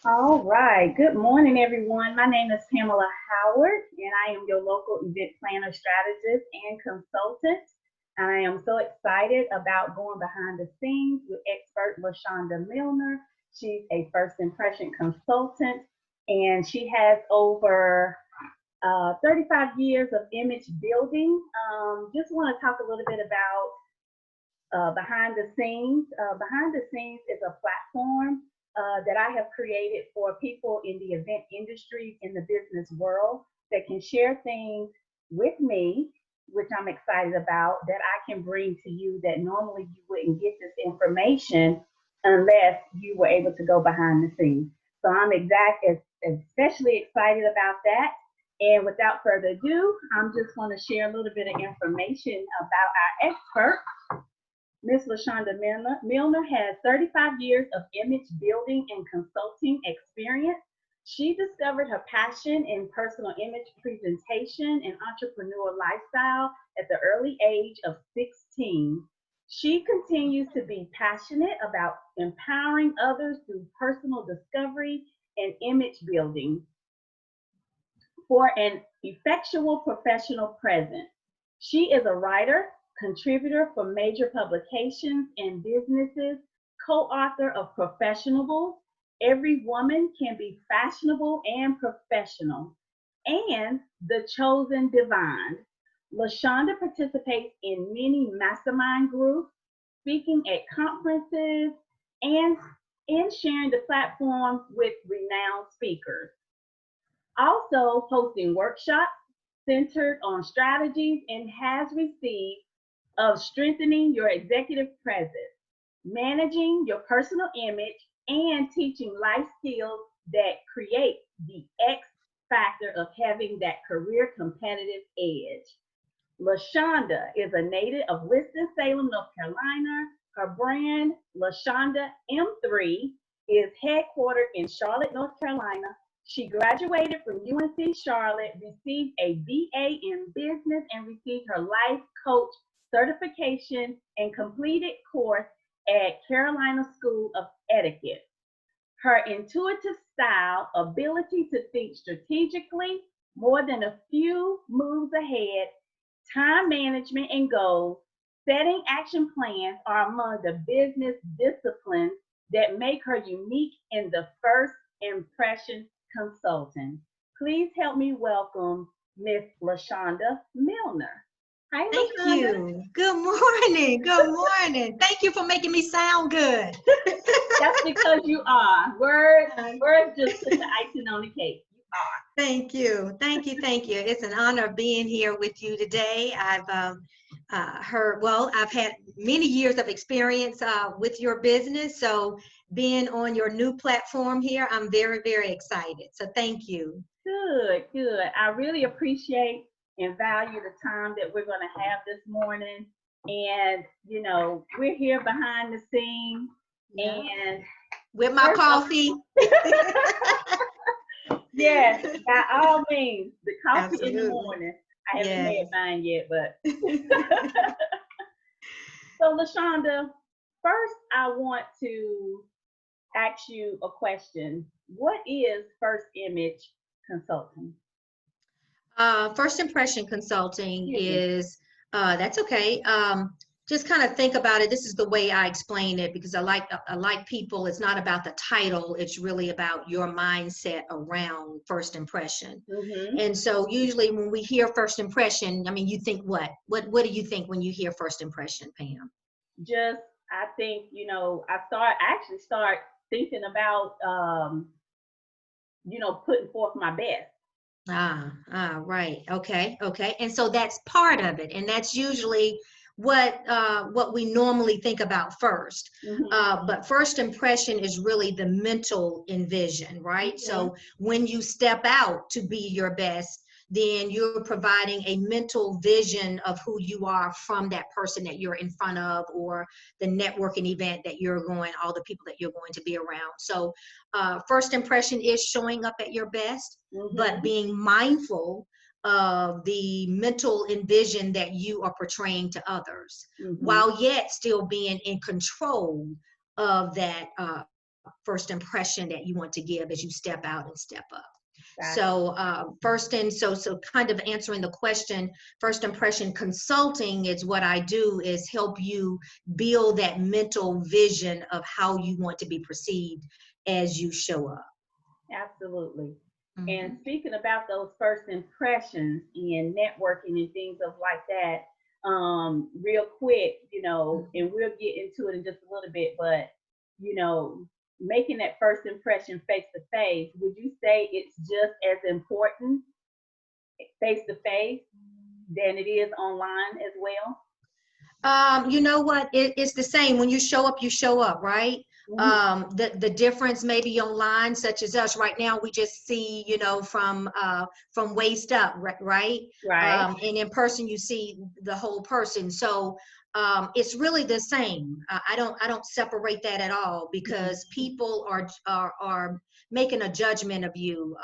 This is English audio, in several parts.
All right. Good morning, everyone. My name is Pamela Howard, and I am your local event planner, strategist, and consultant. I am so excited about going behind the scenes with expert Lashanda Milner. She's a first impression consultant, and she has over 35 years of image building. Just want to talk a little bit about behind the scenes. Behind the scenes is a platform that I have created for people in the event industry, in the business world, that can share things with me, which I'm excited about, that I can bring to you that normally you wouldn't get this information unless you were able to go behind the scenes. So I'm especially excited about that. And without further ado, I'm just going to share a little bit of information about our expert. Ms. Lashanda Milner has 35 years of image building and consulting experience. She discovered her passion in personal image presentation and entrepreneur lifestyle at the early age of 16. She continues to be passionate about empowering others through personal discovery and image building for an effectual professional presence. She is a writer, contributor for major publications and businesses, co-author of Professionables, Every Woman Can Be Fashionable and Professional, and The Chosen Divine. Lashanda participates in many mastermind groups, speaking at conferences, and in sharing the platform with renowned speakers. Also hosting workshops centered on strategies and has received of strengthening your executive presence, managing your personal image, and teaching life skills that create the X factor of having that career competitive edge. Lashanda is a native of Winston-Salem, North Carolina. Her brand, Lashanda M3, is headquartered in Charlotte, North Carolina. She graduated from UNC Charlotte, received a BA in business, and received her life coach certification and completed course at Carolina School of Etiquette. Her intuitive style, ability to think strategically, more than a few moves ahead, time management and goals, setting action plans are among the business disciplines that make her unique in the first impression consultant. Please help me welcome Miss Lashanda Milner. Hi, Thank Lashanda. you. Good morning. Good morning. Thank you for making me sound good. That's because you are. Words just put the icing on the cake. You are. Thank you. Thank you. Thank you. It's an honor being here with you today. I've had many years of experience with your business. So being on your new platform here, I'm very, very excited. So thank you. Good, good. I really appreciate and value the time that we're going to have this morning. And, we're here behind the scenes. Yeah. And With my coffee. Yes, by all means, the coffee Absolutely. in the morning. I haven't Yes. had mine yet, but. So, Lashanda, first I want to ask you a question. What is first image consulting? First impression consulting is, that's okay. Just kind of think about it. This is the way I explain it because I like people. It's not about the title. It's really about your mindset around first impression. Mm-hmm. And so usually when we hear first impression, I mean, you think what? What do you think when you hear first impression, Pam? I think, I actually start thinking about, putting forth my best. Right. Okay. And so that's part of it. And that's usually what we normally think about first. Mm-hmm. But first impression is really the mental envision, right? Mm-hmm. So when you step out to be your best, then you're providing a mental vision of who you are from that person that you're in front of, or the networking event that you're going, all the people that you're going to be around. So first impression is showing up at your best, Mm-hmm. but being mindful of the mental envision that you are portraying to others, Mm-hmm. while yet still being in control of that first impression that you want to give as you step out and step up. Gotcha. So kind of answering the question, first impression consulting is what I do is help you build that mental vision of how you want to be perceived as you show up. Absolutely. And Mhm. speaking about those first impressions in networking and things of like that, real quick, and we'll get into it in just a little bit, but you know, making that first impression face to face, would you say it's just as important face to face than it is online as well? You know what? It's the same. When you show up, right? Mhm. The difference maybe online, such as us right now, we just see, from waist up, right? Right. And in person, you see the whole person. So it's really the same. I don't separate that at all Mhm. because people are making a judgment of you.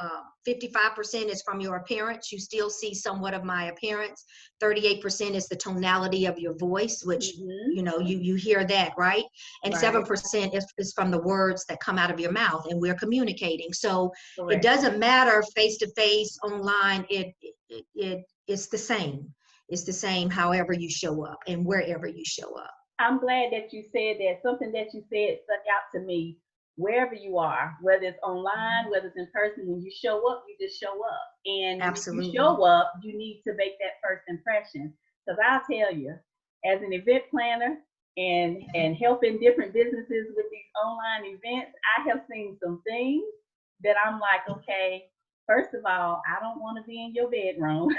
55% is from your appearance. You still see somewhat of my appearance. 38% is the tonality of your voice, which Mhm. you hear that, right? And Right. 7% is from the words that come out of your mouth, and we're communicating. So it Correct. doesn't matter face to face, online. It's the same. It's the same however you show up and wherever you show up. I'm glad that you said that. Something that you said stuck out to me. Wherever you are, whether it's online, whether it's in person, when you show up, you just show up. And when you Absolutely. show up, you need to make that first impression. Because I'll tell you, as an event planner and helping different businesses with these online events, I have seen some things that I'm like, okay, first of all, I don't want to be in your bedroom.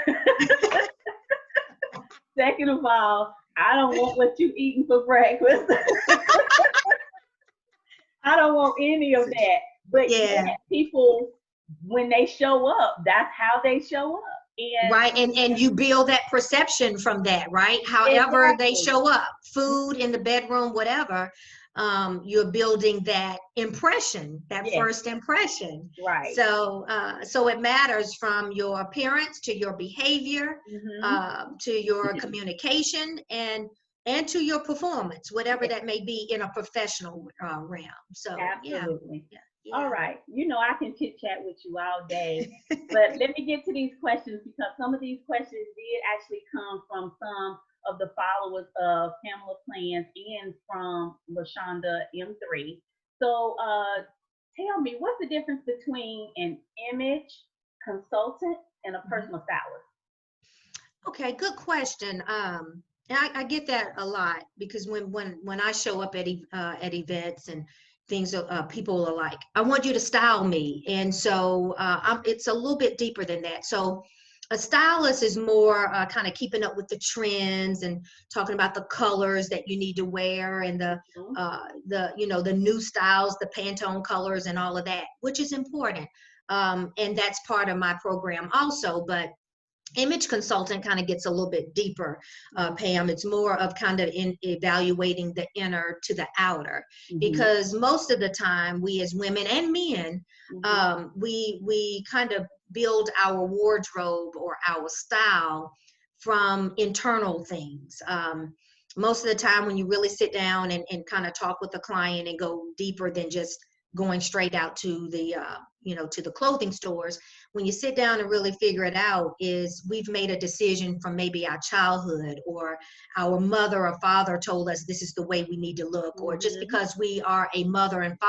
Second of all, I don't want what you eating for breakfast. I don't want any of that. But Yeah. yet, people, when they show up, that's how they show up. And Right. And you build that perception from that, right? However they exactly. show up, food in the bedroom, whatever, you're building that impression, that Yes, first impression. right. So it matters from your appearance to your behavior, Hmm. to your communication, and to your performance, whatever Yes, that may be in a professional realm. So yeah, absolutely. yeah, All yeah. right. I can chit chat with you all day, but let me get to these questions because some of these questions did actually come from some of the followers of Pamela Plans and from Lashanda M3. So tell me, what's the difference between an image consultant and a Mhm. personal stylist? Okay, good question. And I get that a lot because when I show up at events and things, people are like, "I want you to style me," and so it's a little bit deeper than that. So a stylist is more kind of keeping up with the trends and talking about the colors that you need to wear and Mhm. the new styles, the Pantone colors and all of that, which is important. And that's part of my program also, but image consultant kind of gets a little bit deeper, Pam. It's more of kind of in evaluating the inner to the outer, Mhm. because most of the time we as women and men, Mhm. we kind of build our wardrobe or our style from internal things. Most of the time when you really sit down and kind of talk with the client and go deeper than just going straight out to the clothing stores, when you sit down and really figure it out, is we've made a decision from maybe our childhood, or our mother or father told us this is the way we need to look, or just Mhm. because we are a mother and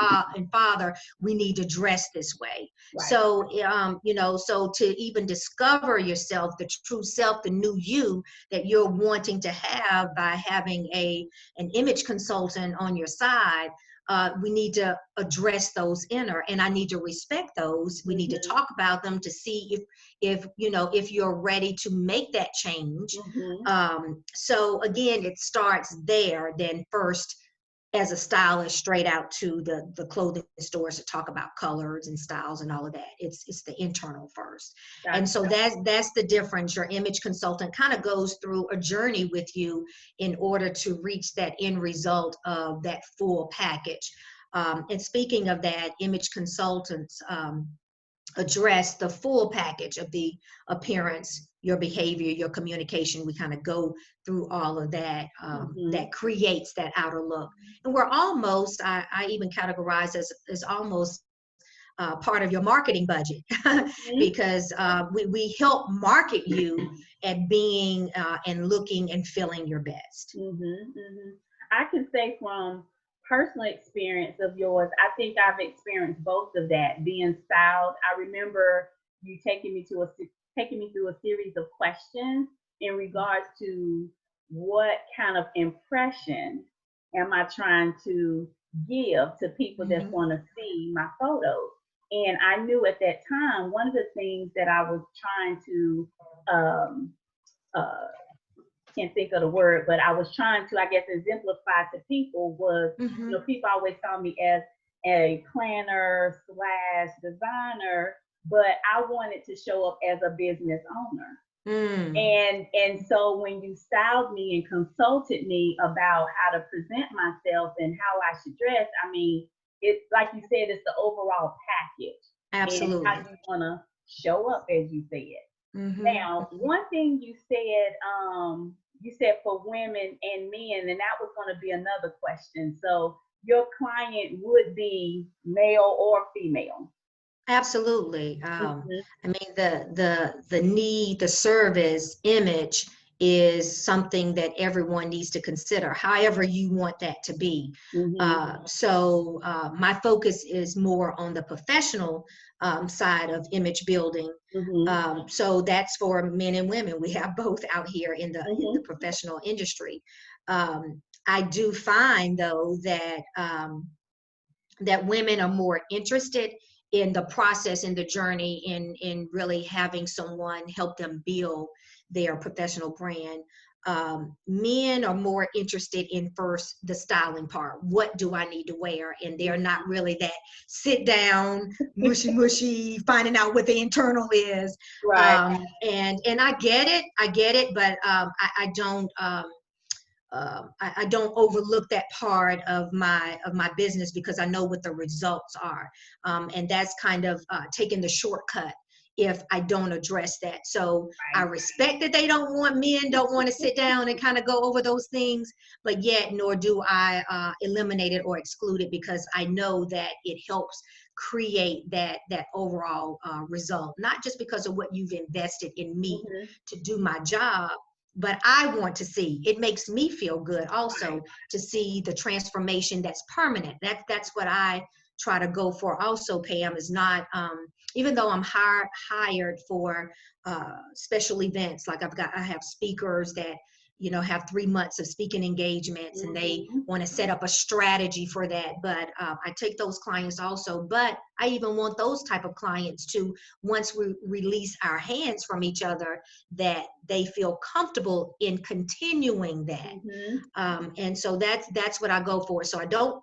father, we need to dress this way. Right. So to even discover yourself, the true self, the new you that you're wanting to have by having an image consultant on your side, we need to address those inner, and I need to respect those. We need to Mhm. talk about them to see if you're ready to make that change. Mhm. So again, it starts there. Then first, as a stylist, straight out to the clothing stores to talk about colors and styles and all of that. It's the internal first. And so Gotcha. that's the difference. Your image consultant kind of goes through a journey with you in order to reach that end result of that full package. And speaking of that, image consultants, address the full package of the appearance, your behavior, your communication. We kind of go through all of that, that creates that outer look. And we're almost, I even categorize as almost part of your marketing budget because we help market you at being and looking and feeling your best. I can say from personal experience of yours, I think I've experienced both of that, being styled. I remember you taking me through a series of questions in regards to what kind of impression am I trying to give to people that's Mm-hmm. going to see my photos. And I knew at that time one of the things that I was trying to um, uh, can't think of the word, but I was trying to, I guess, exemplify to people was, Mm-hmm. people always saw me as a planner slash designer, but I wanted to show up as a business owner. Mm. And so when you styled me and consulted me about how to present myself and how I should dress, I mean, it's like you said, it's the overall package and how Absolutely. you want to show up, as you said. Mm-hmm. Now, one thing you said for women and men, and that was going to be another question. So your client would be male or female. Absolutely. Mm-hmm, I mean, the need, the service image is something that everyone needs to consider, however you want that to be. mm-hmm, My focus is more on the professional side of image building. mm-hmm, So that's for men and women. We have both out here in the mm-hmm. professional industry. I do find though that women are more interested in the process, in the journey, in really having someone help them build their professional brand. Men are more interested in first the styling part. What do I need to wear? And they're not really that sit down, mushy, finding out what the internal is. Right. And I get it, but I don't. I don't overlook that part of my business because I know what the results are, and that's kind of taking the shortcut if I don't address that. So I Right. respect that they don't want to sit down and kind of go over those things, but yet nor do I eliminate it or exclude it because I know that it helps create that overall result, not just because of what you've invested in me Mm-hmm. to do my job, but I want to see. It makes me feel good Right. also to see the transformation that's permanent. That's what I try to go for. Also, Pam, is not even though I'm hired for special events. Like I have speakers that have 3 months of speaking engagements, and they Mm-hmm. want to set up a strategy for that. But I take those clients also. But I even want those type of clients to, once we release our hands from each other, that they feel comfortable in continuing that. Mm-hmm. And so that's what I go for. So I don't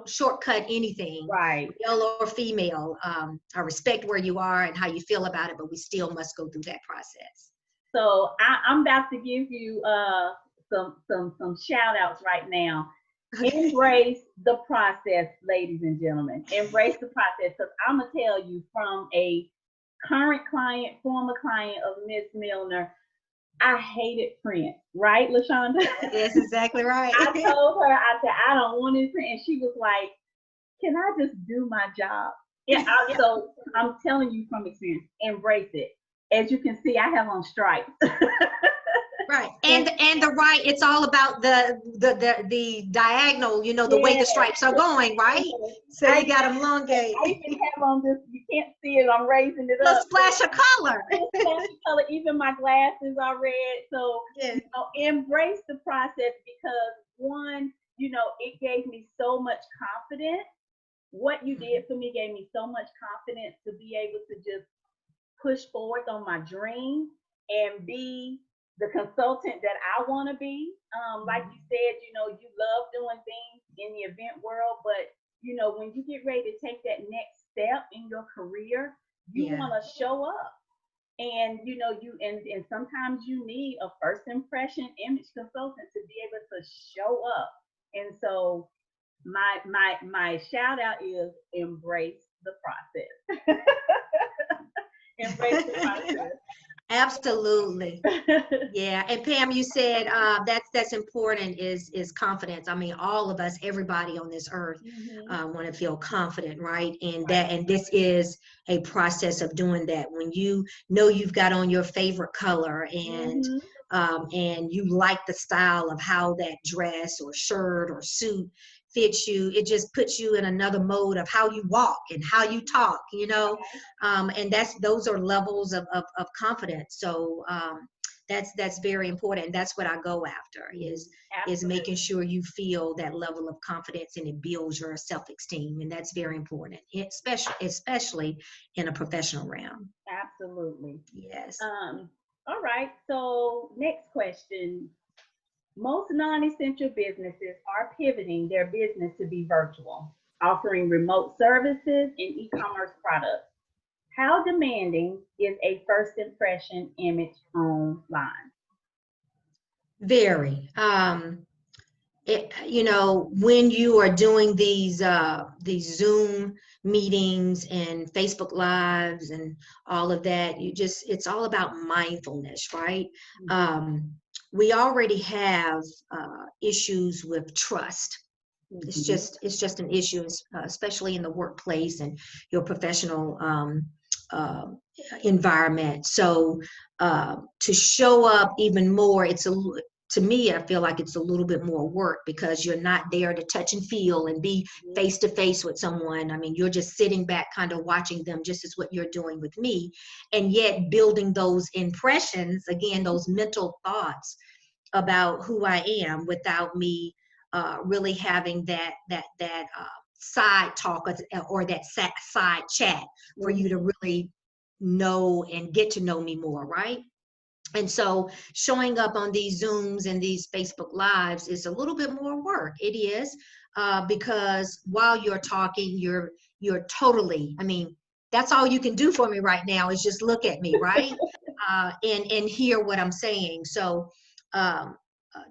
shortcut anything, Right. male or female. I respect where you are and how you feel about it, but we still must go through that process. So I'm about to give you some shout outs right now. Okay. Embrace the process, ladies and gentlemen. Embrace the process, because I'm gonna tell you from a current client, former client of Miss Milner, I hated print, right, Lashanda? Yes, exactly right. I told her, I said, I don't want any print. And she was like, can I just do my job? Yeah, so I'm telling you from experience, embrace it. As you can see, I have on stripes. Right. And And the right, it's all about the diagonal, the way the yeah, stripes are going, right? So I you got them elongate. I even have on this, you can't see it, I'm raising it Little up. splash of color. Little splashy color, even my glasses are red. So, Yes. embrace the process, because one, it gave me so much confidence. What you did for me gave me so much confidence to be able to just push forward on my dream and be the consultant that I want to be. Like you said, you love doing things in the event world, but when you get ready to take that next step in your career, you Yeah. want to show up. And and sometimes you need a first impression image consultant to be able to show up. And so my shout out is embrace the process. Embrace the process. Absolutely. Yeah, and Pam, you said that's important is confidence. I mean, all of us, everybody on this earth, Mhm. want to feel confident, right? Right. And this is a process of doing that. When you know you've got on your favorite color Mhm. and you like the style of how that dress or shirt or suit fits you, it just puts you in another mode of how you walk and how you talk, you know. And those are levels of confidence. So that's very important. That's what I go after is making Absolutely. sure you feel that level of confidence and it builds your self-esteem. And that's very important, especially in a professional realm. Absolutely. Yes. All right. So next question. Most non-essential businesses are pivoting their business to be virtual, offering remote services and e-commerce products. How demanding is a first impression image online? Very. You know, when you are doing these Zoom meetings and Facebook lives and all of that, it's all about mindfulness, right? Mhm. um, we already have issues with trust. Mhm. It's just an issue, especially in the workplace and your professional uh, environment. So to show up even more, to me, I feel like it's a little bit more work because you're not there to touch and feel and be face to face with someone. I mean, you're just sitting back, kind of watching them, just as what you're doing with me, and yet building those impressions again, those mental thoughts about who I am without me really having that side talk or that side chat for Mhm. you to really know and get to know me more, right? And so showing up on these Zooms and these Facebook Lives is a little bit more work. It is because while you're talking, you're totally. I mean, that's all you can do for me right now is just look at me, right? And hear what I'm saying. So um,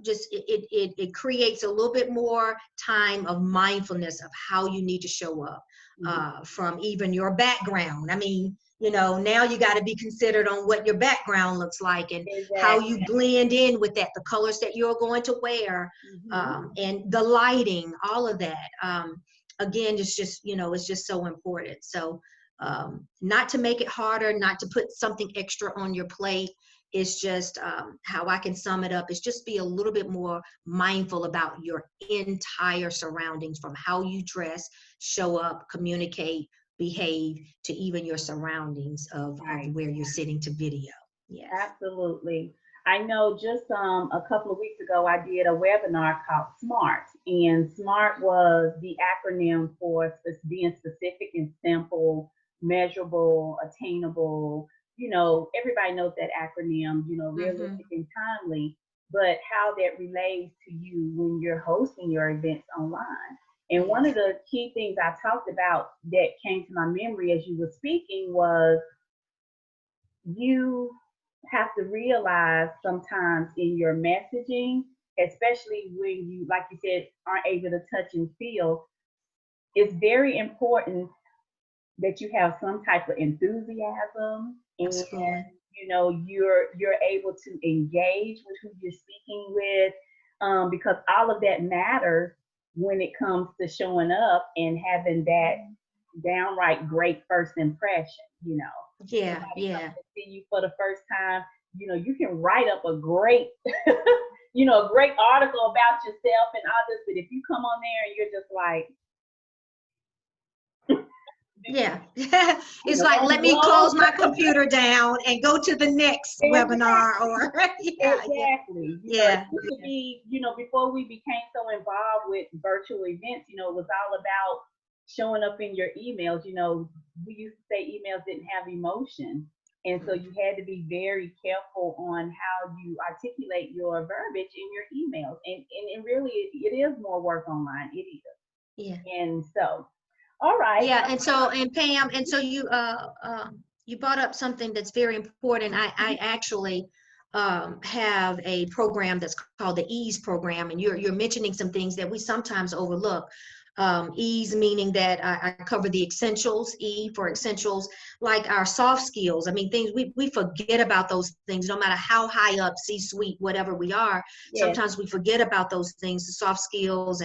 just it creates a little bit more time of mindfulness of how you need to show up Mhm. from even your background. I mean, you know, now you got to be considered on what your background looks like and how Exactly. you blend in with that, the colors that you're going to wear, Mhm. and the lighting, all of that. Again, it's just, you know, it's just so important. So not to make it harder, not to put something extra on your plate. It's just how I can sum it up is just be a little bit more mindful about your entire surroundings, from how you dress, show up, communicate, behave, to even your surroundings of Right. where you're sitting to video. Yes. Absolutely. I know just a couple of weeks ago, I did a webinar called SMART, and SMART was the acronym for being specific and simple, measurable, attainable. You know, everybody knows that acronym, you know, Mm-hmm. realistic and timely, but how that relates to you when you're hosting your events online. And one of Yes. the key things I talked about that came to my memory as you were speaking was you have to realize sometimes in your messaging, especially when you, like you said, aren't able to touch and feel, it's very important that you have some type of enthusiasm and Absolutely. you know you're able to engage with who you're speaking with, because all of that matters when it comes to showing up and having that downright great first impression. You know, Yeah. somebody comes Yeah. to see you for the first time, you know, you can write up a great a great article about yourself and others, but if you come on there and you're just like, Yeah. you It's know, like, let me let me blow. close my computer down and go to the next webinar Exactly. or yeah, yeah, Exactly. You know, it yeah, used to be, before we became so involved with virtual events, it was all about showing up in your emails. You know, we used to say emails didn't have emotion. And so yeah. you had to be very careful on how you articulate your verbiage in your emails. And really, it is more work online. It is. Yeah. And so, all right. Yeah, and so, and Pam, and so you brought up something that's very important. I actually have a program that's called the Ease program, and you're mentioning some things that we sometimes overlook. E's meaning that I cover the essentials. E for essentials, like our soft skills. I mean, things we forget about those things, no matter how high up, C-suite, whatever we are. Yes. Sometimes we forget about those things, the soft skills,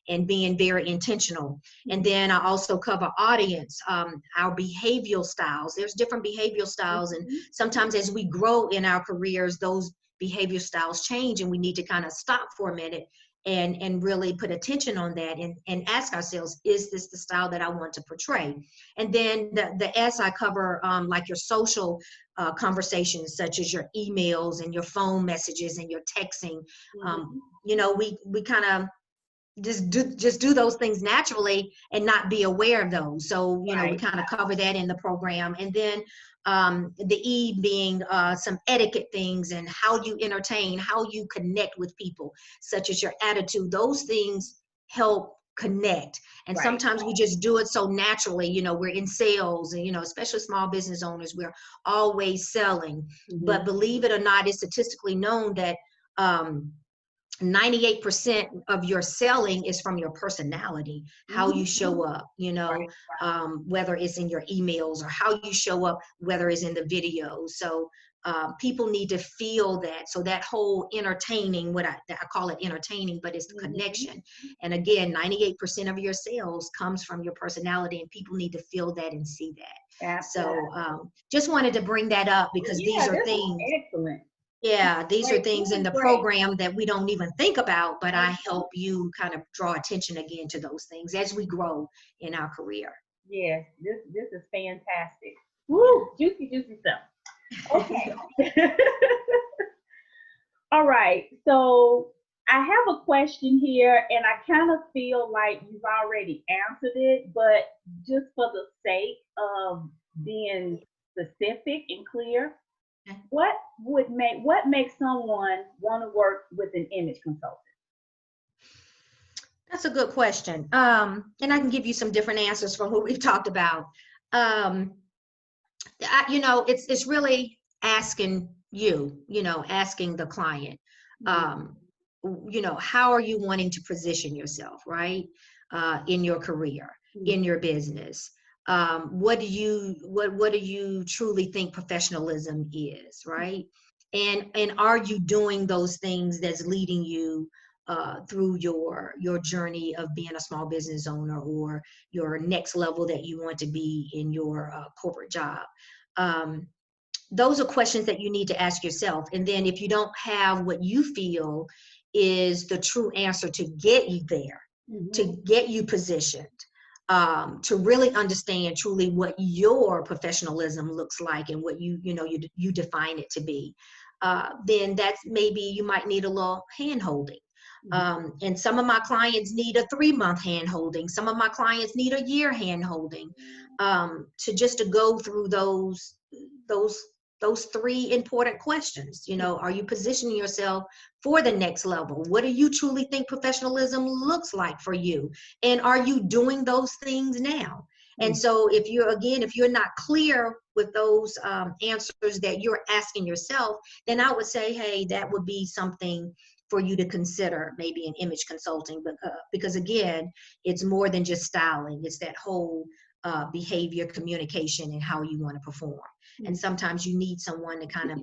and being very intentional. And then I also cover audience, our behavioral styles. There's different behavioral styles, and sometimes as we grow in our careers, those behavior styles change, and we need to kind of stop for a minute and really put attention on that and ask ourselves, is this the style that I want to portray? And then the S, I cover like your social conversations, such as your emails and your phone messages and your texting. You know, we kind of just do those things naturally and not be aware of those. So, you know, we kind of cover that in the program. And then the E being some etiquette things and how you entertain, how you connect with people, such as your attitude. Those things help connect. And sometimes we just do it so naturally. You know, we're in sales, and, you know, especially small business owners, we're always selling. But believe it or not, it's statistically known that 98% of your selling is from your personality, how you show up, you know, whether it's in your emails or how you show up, whether it's in the videos. So people need to feel that. So that whole entertaining, what I call it entertaining, but it's the connection. And again, 98% of your sales comes from your personality, and people need to feel that and see that. So just wanted to bring that up because these are things. Excellent. Yeah, these are things in the program that we don't even think about, but I help you kind of draw attention again to those things as we grow in our career. Yes, this is fantastic. Woo, juicy, juicy stuff. Okay. All right. So I have a question here, and I kind of feel like you've already answered it, but just for the sake of being specific and clear, what makes someone want to work with an image consultant? That's a good question. And I can give you some different answers from what we've talked about. You know, it's really asking asking the client, you know, how are you wanting to position yourself, right? In your career, in your business. What do you truly think professionalism is, right? And are you doing those things that's leading you through your journey of being a small business owner, or your next level that you want to be in your corporate job? Those are questions that you need to ask yourself. And then if you don't have what you feel is the true answer to get you there, to get you positioned, to really understand truly what your professionalism looks like and what you define it to be, then that's maybe you might need a little hand holding. And some of my clients need a 3-month hand holding. Some of my clients need a year hand holding, to go through those 3 important questions. You know, are you positioning yourself for the next level? What do you truly think professionalism looks like for you? And are you doing those things now? And so if you're not clear with those answers that you're asking yourself, then I would say, hey, that would be something for you to consider, maybe in image consulting, but because again, it's more than just styling. It's that whole behavior, communication, and how you want to perform. And sometimes you need someone to kind of,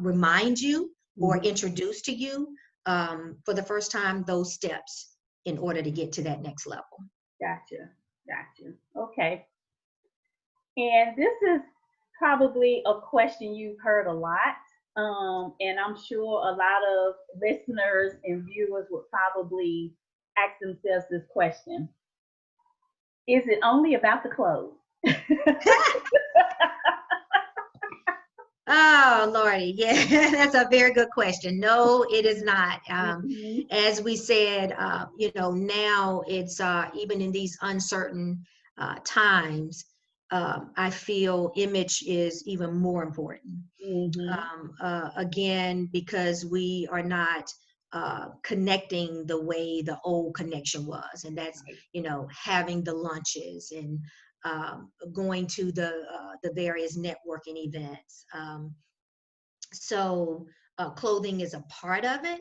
remind you or introduce to you for the first time those steps in order to get to that next level. Gotcha. Okay. And this is probably a question you've heard a lot. And I'm sure a lot of listeners and viewers would probably ask themselves this question. Is it only about the clothes? Oh, Lordy. Yeah, that's a very good question. No, it is not. As we said, now it's even in these uncertain times, I feel image is even more important. Again, because we are not connecting the way the old connection was, and that's having the lunches and going to the various networking events. So clothing is a part of it,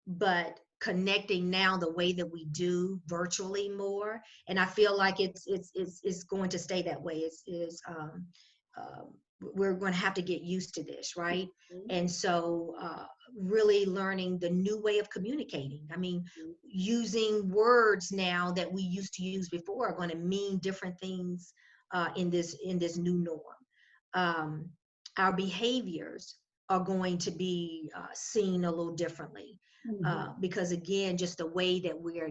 but connecting now the way that we do virtually more, and I feel like it's going to stay that way. We're going to have to get used to this, right? And so really learning the new way of communicating. I mean, using words now that we used to use before are going to mean different things in this new norm. Our behaviors are going to be seen a little differently. Because again, just the way that we are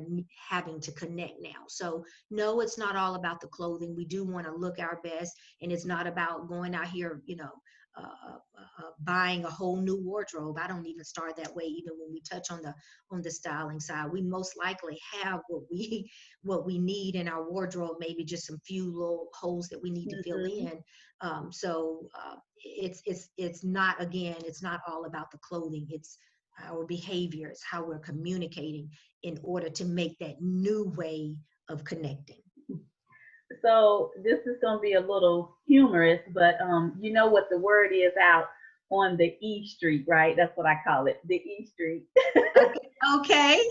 having to connect now. So no, it's not all about the clothing. We do want to look our best, and it's not about going out here, buying a whole new wardrobe. I don't even start that way. Even when we touch on the styling side, we most likely have what we need in our wardrobe. Maybe just some few little holes that we need to fill in. It's not, again, it's not all about the clothing. It's our behaviors, how we're communicating in order to make that new way of connecting. So this is going to be a little humorous, but you know what the word is out on the E Street, right? That's what I call it, the E Street. Okay.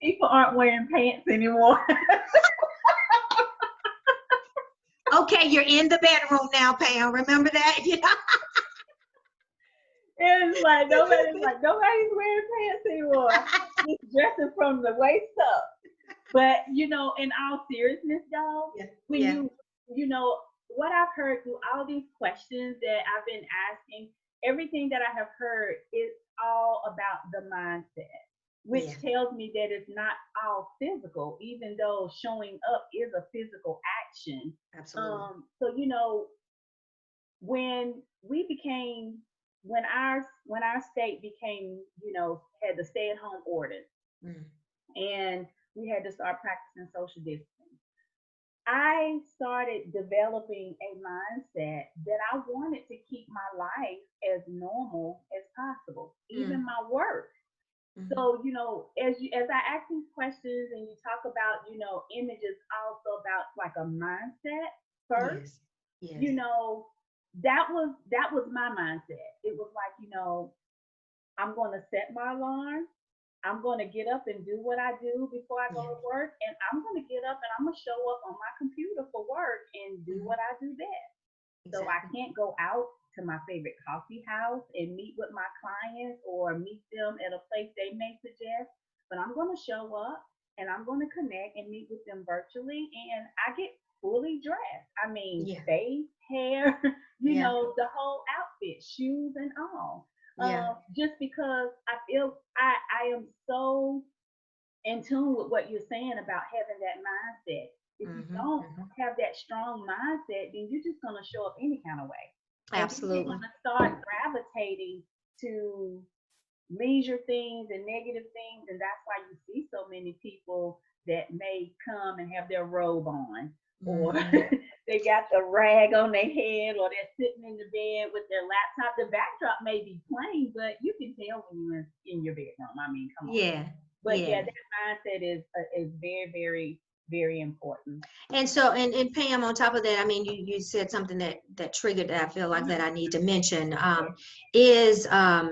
People aren't wearing pants anymore. Okay, you're in the bedroom now, Pam. Remember that? And it's like nobody's wearing pants anymore. Just dressing from the waist up. But in all seriousness, y'all, when what I've heard through all these questions that I've been asking, everything that I have heard is all about the mindset, which tells me that it's not all physical, even though showing up is a physical action. Absolutely. So when our state became, had the stay-at-home orders, and we had to start practicing social distancing, I started developing a mindset that I wanted to keep my life as normal as possible, even my work. So, as I ask these questions and you talk about, images also about like a mindset first, that was my mindset. It was like, I'm going to set my alarm. I'm going to get up and do what I do before I go to work. And I'm going to get up and I'm going to show up on my computer for work and do what I do best. So I can't go out to my favorite coffee house and meet with my clients or meet them at a place they may suggest, but I'm going to show up and I'm going to connect and meet with them virtually. And I get fully dressed. I mean, face, hair, the whole outfit, shoes and all. Just because I feel I am so in tune with what you're saying about having that mindset. If you don't have that strong mindset, then you're just going to show up any kind of way. Absolutely. And you're going to start gravitating to leisure things and negative things. And that's why you see so many people that may come and have their robe on, or they got the rag on their head, or they're sitting in the bed with their laptop. The backdrop may be plain, but you can tell when you're in your bedroom. I mean, come on. But that mindset is very, very, very important. And so, and Pam, on top of that, I mean, you said something that triggered that I feel like that I need to mention, is, I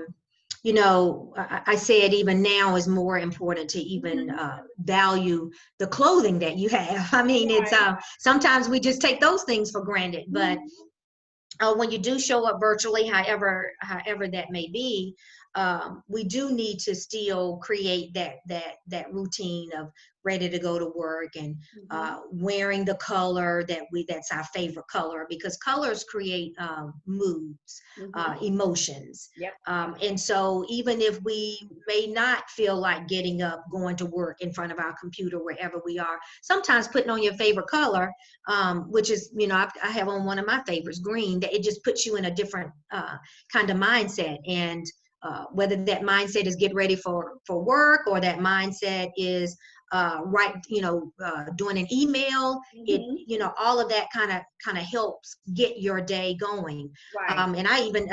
said even now is more important to even value the clothing that you have. I mean, it's sometimes we just take those things for granted, but when you do show up virtually, however that may be, we do need to still create that routine of ready to go to work and wearing the color that's our favorite color, because colors create moods, emotions. And so even if we may not feel like getting up, going to work in front of our computer, wherever we are, sometimes putting on your favorite color, which is, I have on one of my favorites, green, that it just puts you in a different kind of mindset. And whether that mindset is get ready for work, or that mindset is doing an email, all of that kind of helps get your day going. And I even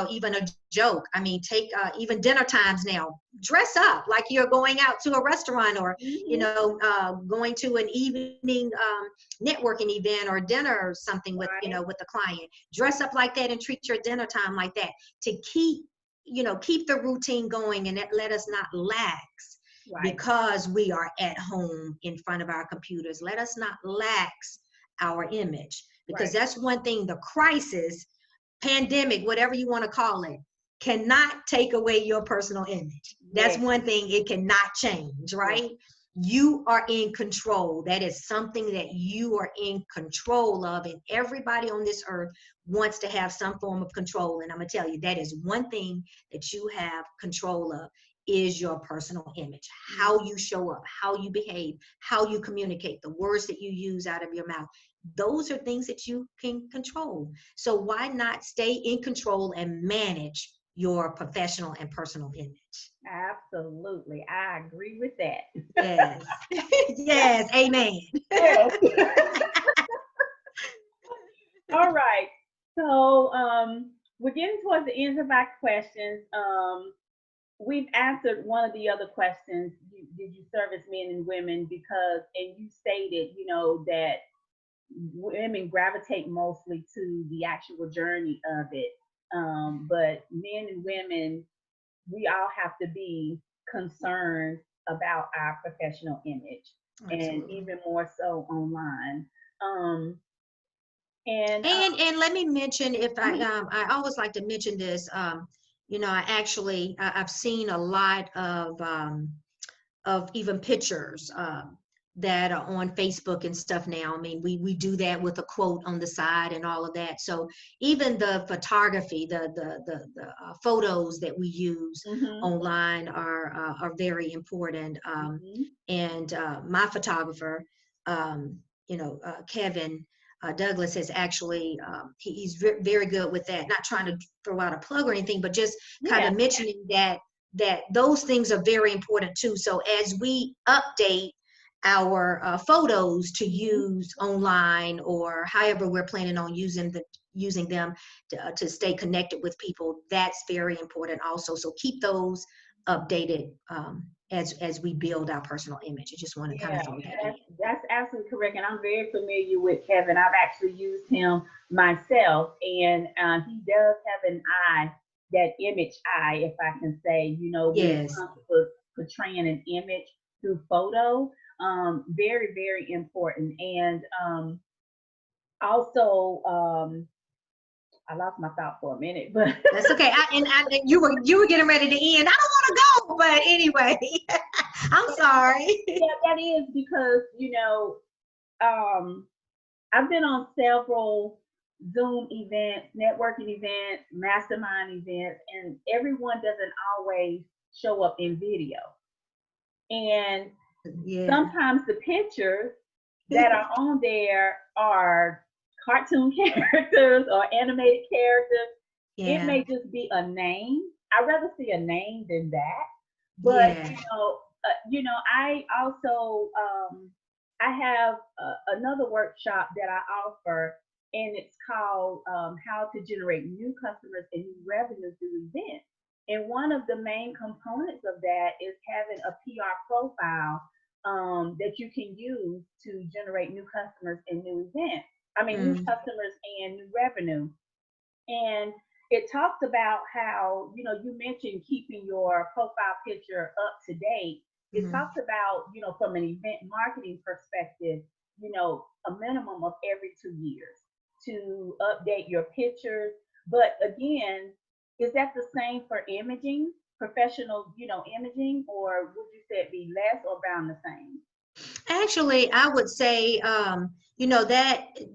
even a joke, I mean, take even dinner times now, dress up like you're going out to a restaurant, or going to an evening networking event or dinner or something with with the client. Dress up like that and treat your dinner time like that, to keep the routine going, and let us not lax Right. because we are at home in front of our computers. Let us not lax our image, because Right. that's one thing. The crisis, pandemic, whatever you want to call it, cannot take away your personal image. That's Yes. one thing it cannot change, Yes. right? You are in control. That is something that you are in control of, and everybody on this earth wants to have some form of control. And I'm gonna tell you, that is one thing that you have control of, is your personal image. How you show up, how you behave, how you communicate, the words that you use out of your mouth. Those are things that you can control. So why not stay in control and manage your professional and personal image? Absolutely. I agree with that. Yes. Yes. Amen. Yes. All right. So we're getting towards the end of our questions. We've answered one of the other questions. Did you service men and women? Because, and you stated, that women gravitate mostly to the actual journey of it. But men and women, we all have to be concerned about our professional image, and Absolutely. even more so online. Um, and And let me mention, if mhm, I always like to mention this, I've seen a lot of even pictures that are on Facebook and stuff now. I mean, we do that with a quote on the side and all of that. So even the photography, the photos that we use mhm, online are very important. mhm. And my photographer, Kevin Douglas, is actually he's very good with that. Not trying to throw out a plug or anything, but just kind Yeah, of mentioning that those things are very important too. So as we update our photos to mhm. use online, or however we're planning on using them to stay connected with people, that's very important also. So keep those updated as we build our personal image. I just want to kind Yeah, of throw that in. that's absolutely correct, and I'm very familiar with Kevin. I've actually used him myself, and he does have an eye, that image eye, if I can say, when it Yes. comes to portraying an image through photo. Very, very important, and also, I lost my thought for a minute, but That's okay. And you were getting ready to end. I don't want to go, but anyway, I'm sorry. yeah, that is because um, I've been on several Zoom events, networking events, mastermind events, and everyone doesn't always show up in video. And Yeah. sometimes the pictures that are on there are cartoon characters or animated characters. It Yeah. may just be a name. I'd rather see a name than that. But Yeah. I also I have another workshop that I offer, and it's called "How to Generate New Customers and New Revenue Through Events." And one of the main components of that is having a PR profile that you can use to generate new customers and new events. I mean, new Mm, customers and new revenue. And it talks about how, you mentioned keeping your profile picture up to date. It mhm. talks about, from an event marketing perspective, a minimum of every 2 years to update your pictures. But again, is that the same for imaging, professional, imaging, or would you say it be less or around the same? Actually, I would say,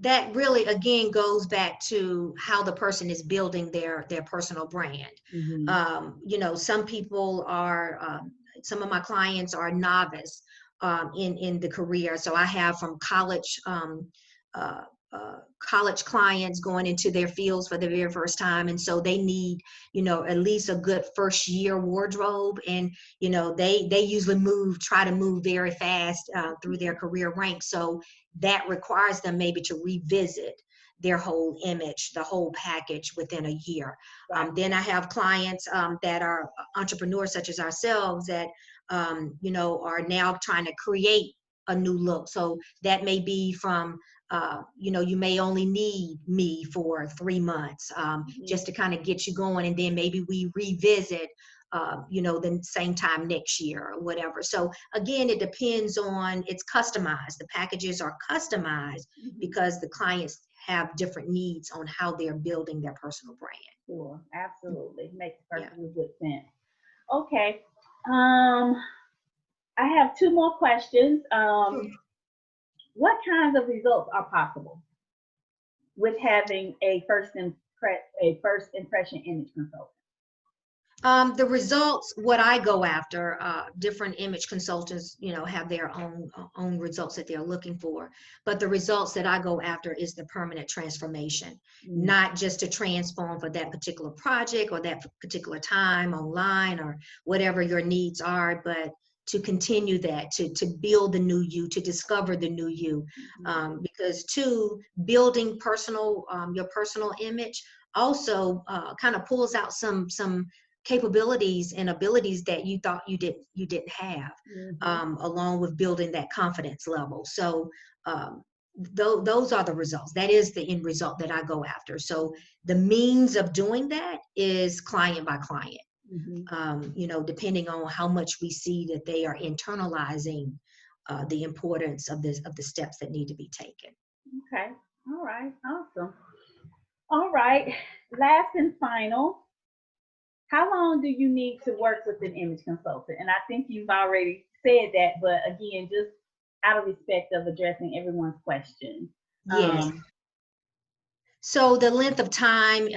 that really again goes back to how the person is building their personal brand. Mm-hmm. Some people are, some of my clients are novice in the career. So I have from uh, college clients going into their fields for the very first time, and so they need, at least a good first year wardrobe. And they usually try to move very fast through their career ranks. So that requires them maybe to revisit their whole image, the whole package within a year. Right. Then I have clients that are entrepreneurs such as ourselves that, are now trying to create a new look. So that may be from, you may only need me for 3 months, Mm-hmm. just to kind of get you going. And then maybe we revisit you know, the same time next year or whatever. So again, it depends on, it's customized. The packages are customized because the clients have different needs on how they're building their personal brand. Sure, absolutely. Makes perfectly Yeah. good sense. Okay. I have two more questions. What kinds of results are possible with having a first impression image consultant? The results, what I go after, different image consultants, you know, have their own results that they're looking for. But the results that I go after is the permanent transformation, not just to transform for that particular project or that particular time online or whatever your needs are, but to continue that, to build the new you, to discover the new you. Because too, building your personal image also kind of pulls out some capabilities and abilities that you thought you didn't have, along with building that confidence level. So those are the results. That is the end result that I go after. So the means of doing that is client by client. You know, depending on how much we see that they are internalizing the importance of the steps that need to be taken. Okay. All right. Awesome. All right. Last and final. How long do you need to work with an image consultant? And I think you've already said that, but again, just out of respect of addressing everyone's questions. Yes. So the length of time,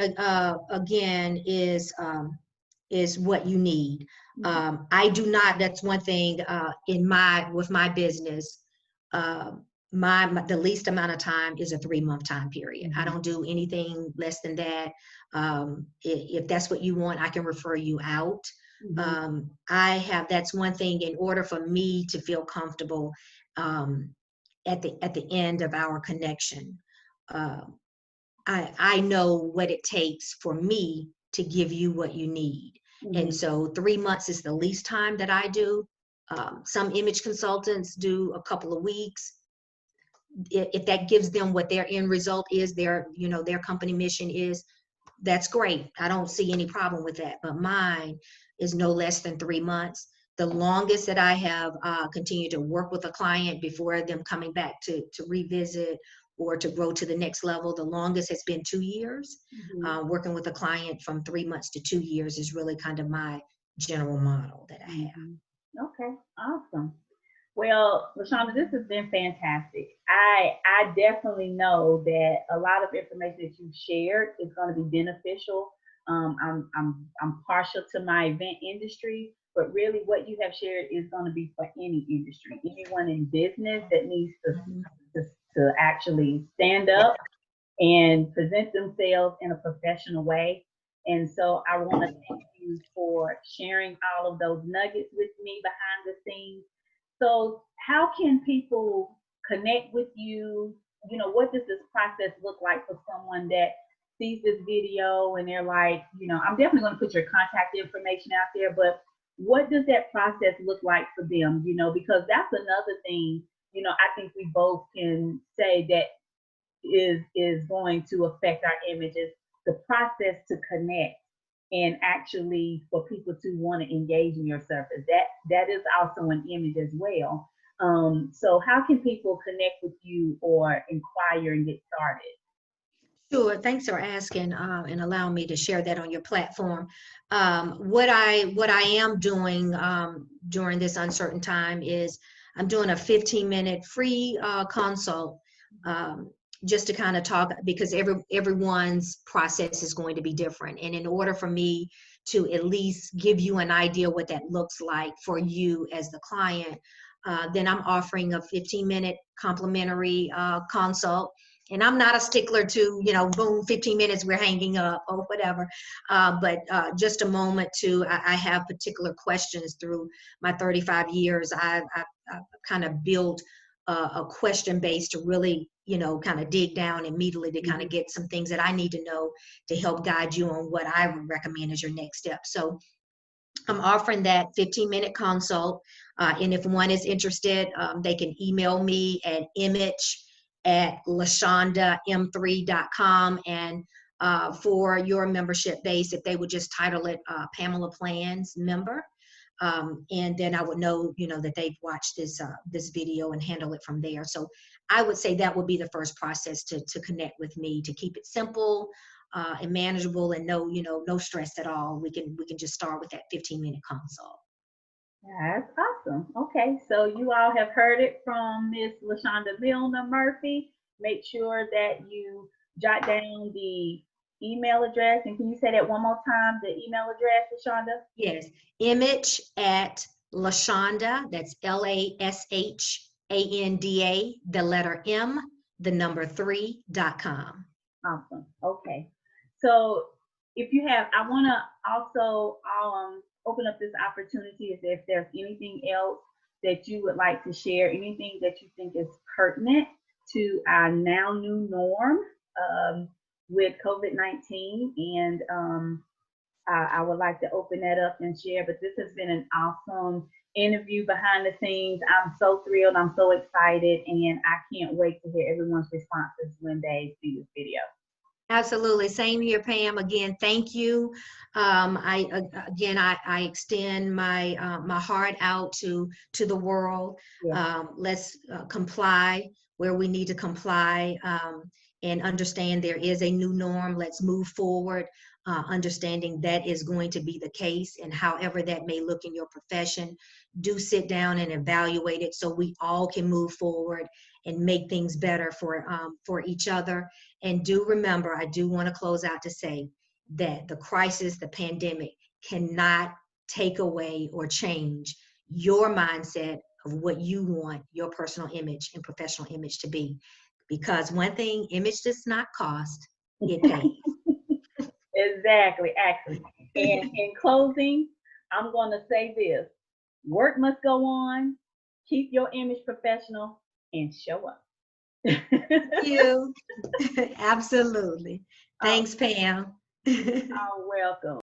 again, is what you need. I do not. That's one thing with my business. The least amount of time is a 3-month time period. I don't do anything less than that. If that's what you want, I can refer you out. That's one thing, in order for me to feel comfortable at the end of our connection. I know what it takes for me to give you what you need. And so 3 months is the least time that I do. Some image consultants do a couple of weeks. If that gives them what their end result is, their company mission is, that's great. I don't see any problem with that. But mine is no less than 3 months. The longest that I have continued to work with a client before them coming back to revisit or to grow to the next level, the longest has been 2 years. Working with a client from 3 months to 2 years is really kind of my general model that I have. Okay, awesome. Well, Lashanda, this has been fantastic. I definitely know that a lot of information that you've shared is going to be beneficial. I'm partial to my event industry, but really what you have shared is going to be for any industry. Anyone in business that needs to actually stand up and present themselves in a professional way. And so I want to thank you for sharing all of those nuggets with me behind the scenes. So how can people connect with you? You know, what does this process look like for someone that sees this video and they're like, I'm definitely going to put your contact information out there, but what does that process look like for them? Because that's another thing, I think we both can say that is going to affect our images, the process to connect and actually for people to want to engage in your service. That is also an image as well. So how can people connect with you or inquire and get started? Sure. Thanks for asking and allowing me to share that on your platform. What I am doing during this uncertain time is I'm doing a 15-minute free consult just to kind of talk, because everyone's process is going to be different. And in order for me to at least give you an idea what that looks like for you as the client, then I'm offering a 15-minute complimentary consult. And I'm not a stickler to, boom, 15 minutes, we're hanging up or whatever. But just a moment I have particular questions through my 35 years. I've kind of built a question base to really, kind of dig down immediately to kind of get some things that I need to know to help guide you on what I would recommend as your next step. So I'm offering that 15-minute consult. And if one is interested, they can email me at image@lashandam3.com, and for your membership base if they would just title it Pamela Plans member. And then I would know, that they've watched this video and handle it from there. So I would say that would be the first process to connect with me, to keep it simple and manageable, and no stress at all. We can just start with that 15-minute consult. That's awesome. Okay, so you all have heard it from Miss Lashanda Milner Murphy. Make sure that you jot down the email address. And can you say that one more time, the email address, Lashanda? Yes, image at Lashanda, that's LASHANDA, the letter M, the number 3.com. Awesome. Okay. So if you have, I want to also open up this opportunity if there's anything else that you would like to share, anything that you think is pertinent to our now new norm with COVID-19. And I would like to open that up and share, but this has been an awesome interview behind the scenes. I'm so thrilled. I'm so excited, and I can't wait to hear everyone's responses when they see this video. Absolutely. Same here, Pam. Again, thank you. I extend my my heart out to the world. Yeah. Let's comply where we need to comply, and understand there is a new norm. Let's move forward, understanding that is going to be the case, and however that may look in your profession, do sit down and evaluate it so we all can move forward and make things better for each other. And do remember, I do want to close out to say that the crisis, the pandemic, cannot take away or change your mindset of what you want your personal image and professional image to be. Because one thing, image does not cost, it pays. Exactly, actually. And in closing, I'm going to say this: work must go on, keep your image professional, and show up. Thank you. Absolutely. Thanks, Pam. You're welcome.